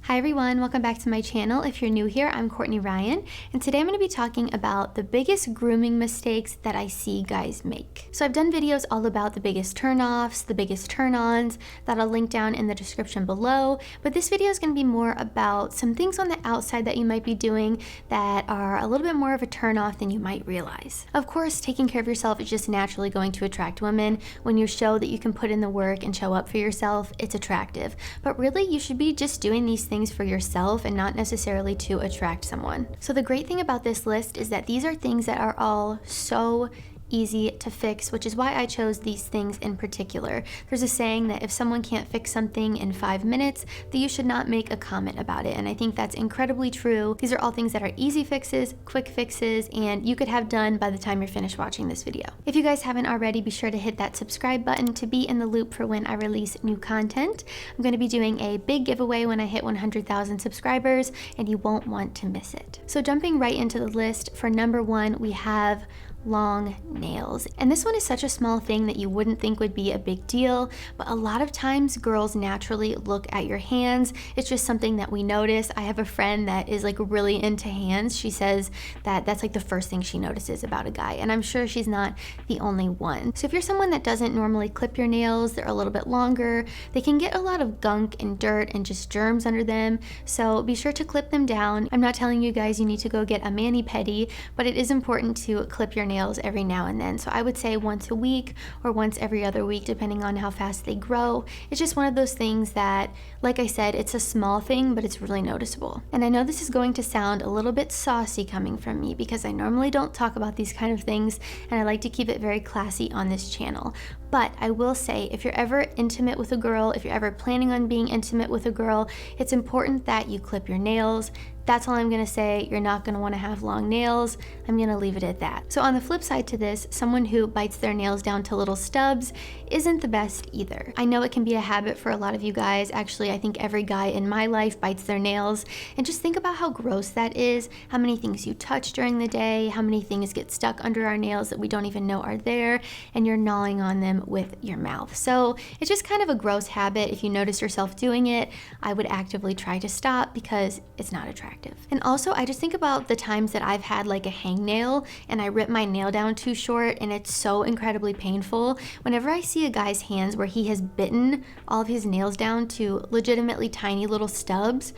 Hi everyone, welcome back to my channel. If you're new here, I'm Courtney Ryan, and today I'm going to be talking about the biggest grooming mistakes that I see guys make. So I've done videos all about the biggest turn-offs, the biggest turn-ons, that I'll link down in the description below, but this video is going to be more about some things on the outside that you might be doing that are a little bit more of a turn-off than you might realize. Of course, taking care of yourself is just naturally going to attract women. When you show that you can put in the work and show up for yourself, it's attractive. But really, you should be just doing these things for yourself and not necessarily to attract someone. So the great thing about this list is that these are things that are all so easy to fix, which is why I chose these things in particular. There's a saying that if someone can't fix something in 5 minutes, that you should not make a comment about it, and I think that's incredibly true. These are all things that are easy fixes, quick fixes, and you could have done by the time you're finished watching this video. If you guys haven't already, be sure to hit that subscribe button to be in the loop for when I release new content. I'm going to be doing a big giveaway when I hit 100,000 subscribers, and you won't want to miss it. So jumping right into the list, for number 1, we have long nails. And this one is such a small thing that you wouldn't think would be a big deal, but a lot of times girls naturally look at your hands. It's just something that we notice. I have a friend that is like really into hands. She says that that's like the first thing she notices about a guy, and I'm sure she's not the only one. So if you're someone that doesn't normally clip your nails, they're a little bit longer, they can get a lot of gunk and dirt and just germs under them, so be sure to clip them down. I'm not telling you guys you need to go get a mani-pedi, but it is important to clip your nails every now and then. So I would say once a week or once every other week, depending on how fast they grow. It's just one of those things that, like I said, it's a small thing, but it's really noticeable. And I know this is going to sound a little bit saucy coming from me because I normally don't talk about these kind of things, and I like to keep it very classy on this channel. But I will say, if you're ever intimate with a girl, if you're ever planning on being intimate with a girl, it's important that you clip your nails. That's all I'm gonna say. You're not gonna wanna have long nails. I'm gonna leave it at that. So on the flip side to this, someone who bites their nails down to little stubs isn't the best either. I know it can be a habit for a lot of you guys. Actually, I think every guy in my life bites their nails. And just think about how gross that is, how many things you touch during the day, how many things get stuck under our nails that we don't even know are there, and you're gnawing on them with your mouth. So it's just kind of a gross habit. If you notice yourself doing it, I would actively try to stop because it's not attractive. And also, I just think about the times that I've had like a hangnail and I rip my nail down too short, and it's so incredibly painful. Whenever I see a guy's hands where he has bitten all of his nails down to legitimately tiny little stubs,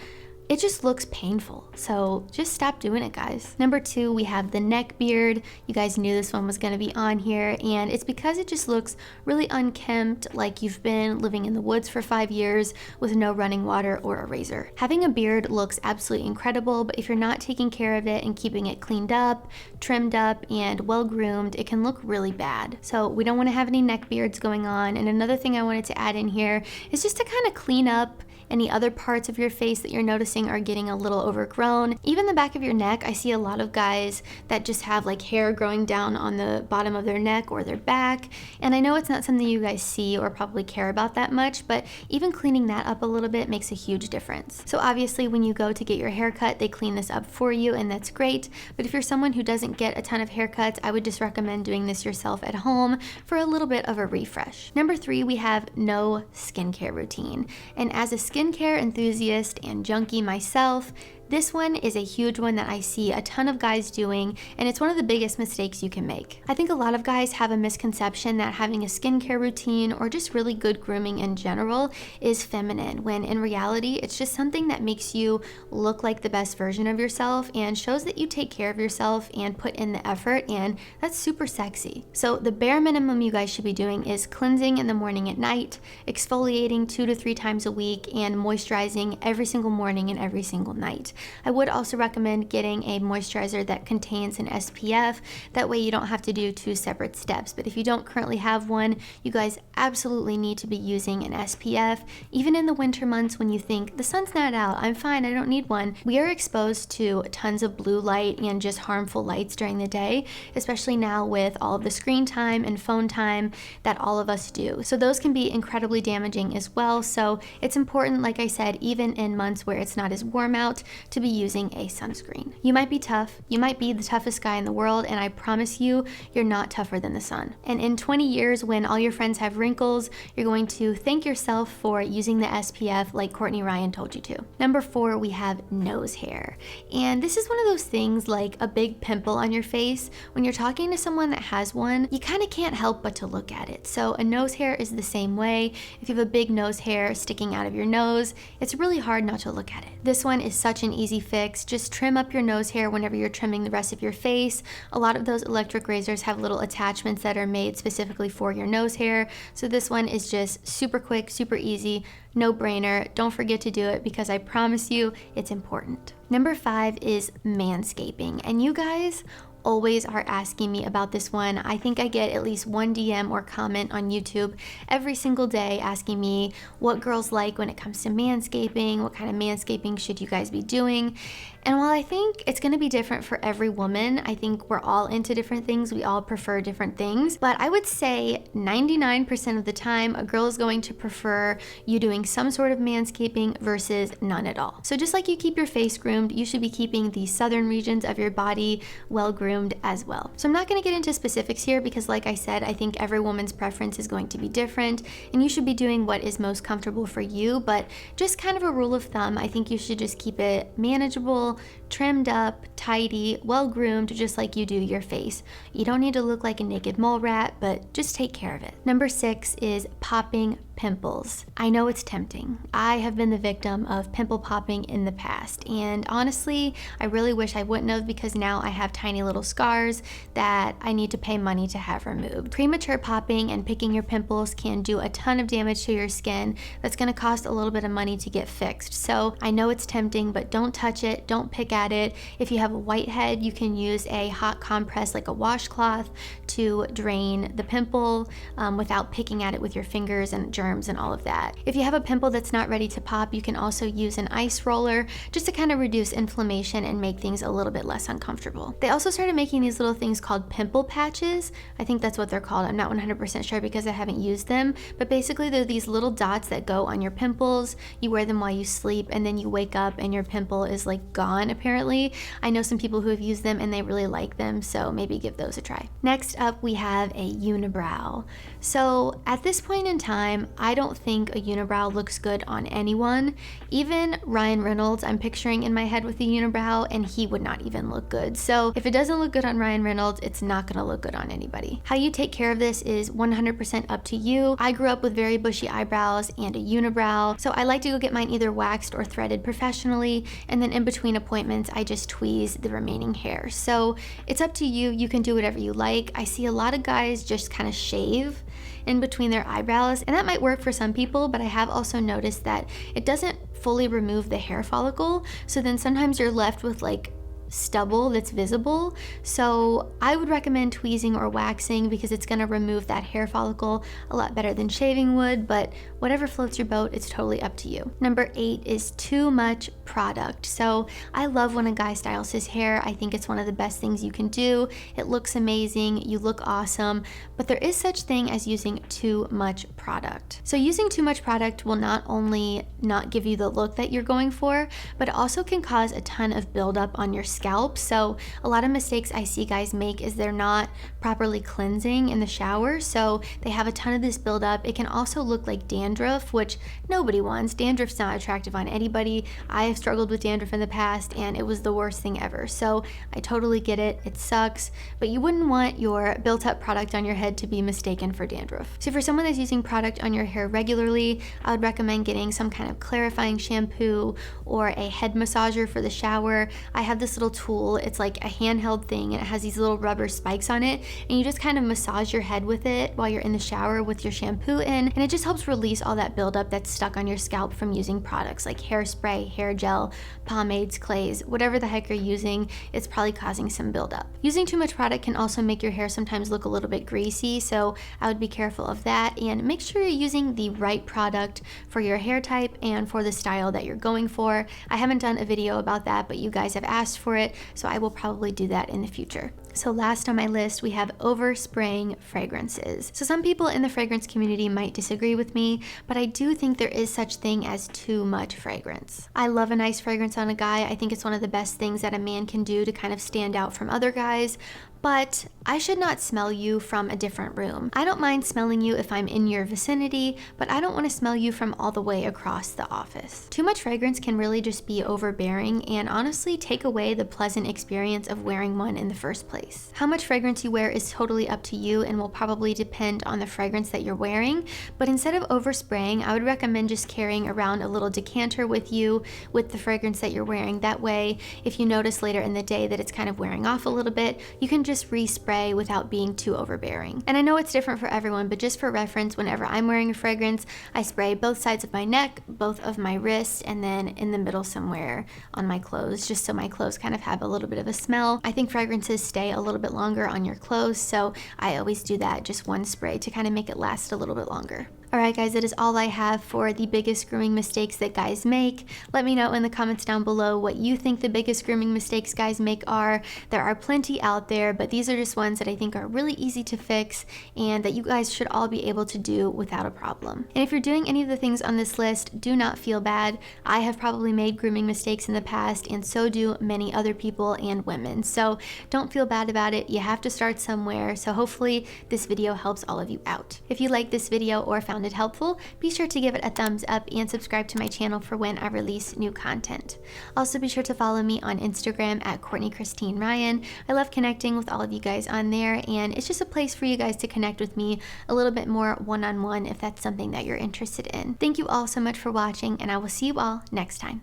it just looks painful. So just stop doing it, guys. Number 2, we have the neck beard. You guys knew this one was gonna be on here, and it's because it just looks really unkempt, like you've been living in the woods for 5 years with no running water or a razor. Having a beard looks absolutely incredible, but if you're not taking care of it and keeping it cleaned up, trimmed up, and well groomed, it can look really bad. So we don't wanna have any neck beards going on. And another thing I wanted to add in here is just to kind of clean up any other parts of your face that you're noticing are getting a little overgrown. Even the back of your neck, I see a lot of guys that just have like hair growing down on the bottom of their neck or their back. And I know it's not something you guys see or probably care about that much, but even cleaning that up a little bit makes a huge difference. So obviously when you go to get your hair cut, they clean this up for you, and that's great. But if you're someone who doesn't get a ton of haircuts, I would just recommend doing this yourself at home for a little bit of a refresh. Number 3, we have no skincare routine. And as a skincare enthusiast and junkie myself, this one is a huge one that I see a ton of guys doing, and it's one of the biggest mistakes you can make. I think a lot of guys have a misconception that having a skincare routine or just really good grooming in general is feminine, when in reality, it's just something that makes you look like the best version of yourself and shows that you take care of yourself and put in the effort, and that's super sexy. So the bare minimum you guys should be doing is cleansing in the morning and night, exfoliating 2 to 3 times a week, and moisturizing every single morning and every single night. I would also recommend getting a moisturizer that contains an SPF. That way you don't have to do 2 separate steps. But if you don't currently have one, you guys absolutely need to be using an SPF. Even in the winter months when you think, the sun's not out, I'm fine, I don't need one. We are exposed to tons of blue light and just harmful lights during the day, especially now with all of the screen time and phone time that all of us do. So those can be incredibly damaging as well. So it's important, like I said, even in months where it's not as warm out, to be using a sunscreen. You might be tough, you might be the toughest guy in the world, and I promise you, you're not tougher than the sun. And in 20 years, when all your friends have wrinkles, you're going to thank yourself for using the SPF like Courtney Ryan told you to. Number 4, we have nose hair. And this is one of those things like a big pimple on your face. When you're talking to someone that has one, you kind of can't help but to look at it. So a nose hair is the same way. If you have a big nose hair sticking out of your nose, it's really hard not to look at it. This one is such an easy fix. Just trim up your nose hair whenever you're trimming the rest of your face. A lot of those electric razors have little attachments that are made specifically for your nose hair. So this one is just super quick, super easy, no brainer. Don't forget to do it because I promise you it's important. Number 5 is manscaping. And you guys always are asking me about this one. I think I get at least one DM or comment on YouTube every single day asking me what girls like when it comes to manscaping, what kind of manscaping should you guys be doing. And while I think it's going to be different for every woman, I think we're all into different things. We all prefer different things. But I would say 99% of the time, a girl is going to prefer you doing some sort of manscaping versus none at all. So just like you keep your face groomed, you should be keeping the southern regions of your body well groomed as well. So I'm not going to get into specifics here because like I said, I think every woman's preference is going to be different and you should be doing what is most comfortable for you. But just kind of a rule of thumb, I think you should just keep it manageable, trimmed up, tidy, well groomed, just like you do your face. You don't need to look like a naked mole rat, but just take care of it. Number 6 is popping pimples. I know it's tempting. I have been the victim of pimple popping in the past, and honestly, I really wish I wouldn't have because now I have tiny little scars that I need to pay money to have removed. Premature popping and picking your pimples can do a ton of damage to your skin that's going to cost a little bit of money to get fixed. So I know it's tempting, but don't touch it, don't pick at it. If you have a whitehead, you can use a hot compress like a washcloth to drain the pimple without picking at it with your fingers and germs and all of that. If you have a pimple that's not ready to pop, you can also use an ice roller just to kind of reduce inflammation and make things a little bit less uncomfortable. They also started making these little things called pimple patches. I think that's what they're called. I'm not 100% sure because I haven't used them, but basically they're these little dots that go on your pimples. You wear them while you sleep and then you wake up and your pimple is like gone apparently. I know some people who have used them and they really like them, so maybe give those a try. Next up, we have a unibrow. So at this point in time, I don't think a unibrow looks good on anyone. Even Ryan Reynolds, I'm picturing in my head with a unibrow, and he would not even look good. So if it doesn't look good on Ryan Reynolds, it's not gonna look good on anybody. How you take care of this is 100% up to you. I grew up with very bushy eyebrows and a unibrow, so I like to go get mine either waxed or threaded professionally, and then in between appointments, I just tweeze the remaining hair. So it's up to you. You can do whatever you like. I see a lot of guys just kind of shave in between their eyebrows, and that might work for some people, but I have also noticed that it doesn't fully remove the hair follicle, so then sometimes you're left with like stubble that's visible. So I would recommend tweezing or waxing because it's going to remove that hair follicle a lot better than shaving would, but whatever floats your boat, it's totally up to you. Number 8 is too much product. So I love when a guy styles his hair. I think it's one of the best things you can do. It looks amazing, you look awesome, but there is such thing as using too much product. So using too much product will not only not give you the look that you're going for, but it also can cause a ton of buildup on your scalp. So a lot of mistakes I see guys make is they're not properly cleansing in the shower, so they have a ton of this buildup. It can also look like dandruff, which nobody wants. Dandruff's not attractive on anybody. I have struggled with dandruff in the past and it was the worst thing ever. So I totally get it. It sucks, but you wouldn't want your built up product on your head to be mistaken for dandruff. So for someone that's using product on your hair regularly, I would recommend getting some kind of clarifying shampoo or a head massager for the shower. I have this little tool. It's like a handheld thing and it has these little rubber spikes on it, and you just kind of massage your head with it while you're in the shower with your shampoo in, and it just helps release all that buildup that's stuck on your scalp from using products like hairspray, hair gel, pomades, clays, whatever the heck you're using. It's probably causing some buildup. Using too much product can also make your hair sometimes look a little bit greasy, so I would be careful of that and make sure you're using the right product for your hair type and for the style that you're going for. I haven't done a video about that, but you guys have asked for it, so I will probably do that in the future. So last on my list, we have overspraying fragrances. So some people in the fragrance community might disagree with me, but I do think there is such thing as too much fragrance. I love a nice fragrance on a guy. I think it's one of the best things that a man can do to kind of stand out from other guys, but I should not smell you from a different room. I don't mind smelling you if I'm in your vicinity, but I don't want to smell you from all the way across the office. Too much fragrance can really just be overbearing and honestly take away the pleasant experience of wearing one in the first place. How much fragrance you wear is totally up to you and will probably depend on the fragrance that you're wearing, but instead of overspraying, I would recommend just carrying around a little decanter with you with the fragrance that you're wearing. That way, if you notice later in the day that it's kind of wearing off a little bit, you can just respray without being too overbearing. And I know it's different for everyone, but just for reference, whenever I'm wearing a fragrance, I spray both sides of my neck, both of my wrists, and then in the middle somewhere on my clothes, just so my clothes kind of have a little bit of a smell. I think fragrances stay a little bit longer on your clothes, so I always do that, just one spray to kind of make it last a little bit longer. Alright guys, that is all I have for the biggest grooming mistakes that guys make. Let me know in the comments down below what you think the biggest grooming mistakes guys make are. There are plenty out there, but these are just ones that I think are really easy to fix and that you guys should all be able to do without a problem. And if you're doing any of the things on this list, do not feel bad. I have probably made grooming mistakes in the past, and so do many other people and women. So don't feel bad about it. You have to start somewhere. So hopefully this video helps all of you out. If you like this video or found it helpful, be sure to give it a thumbs up and subscribe to my channel for when I release new content. Also be sure to follow me on Instagram at Courtney Christine Ryan. I love connecting with all of you guys on there, and it's just a place for you guys to connect with me a little bit more one-on-one if that's something that you're interested in. Thank you all so much for watching, and I will see you all next time.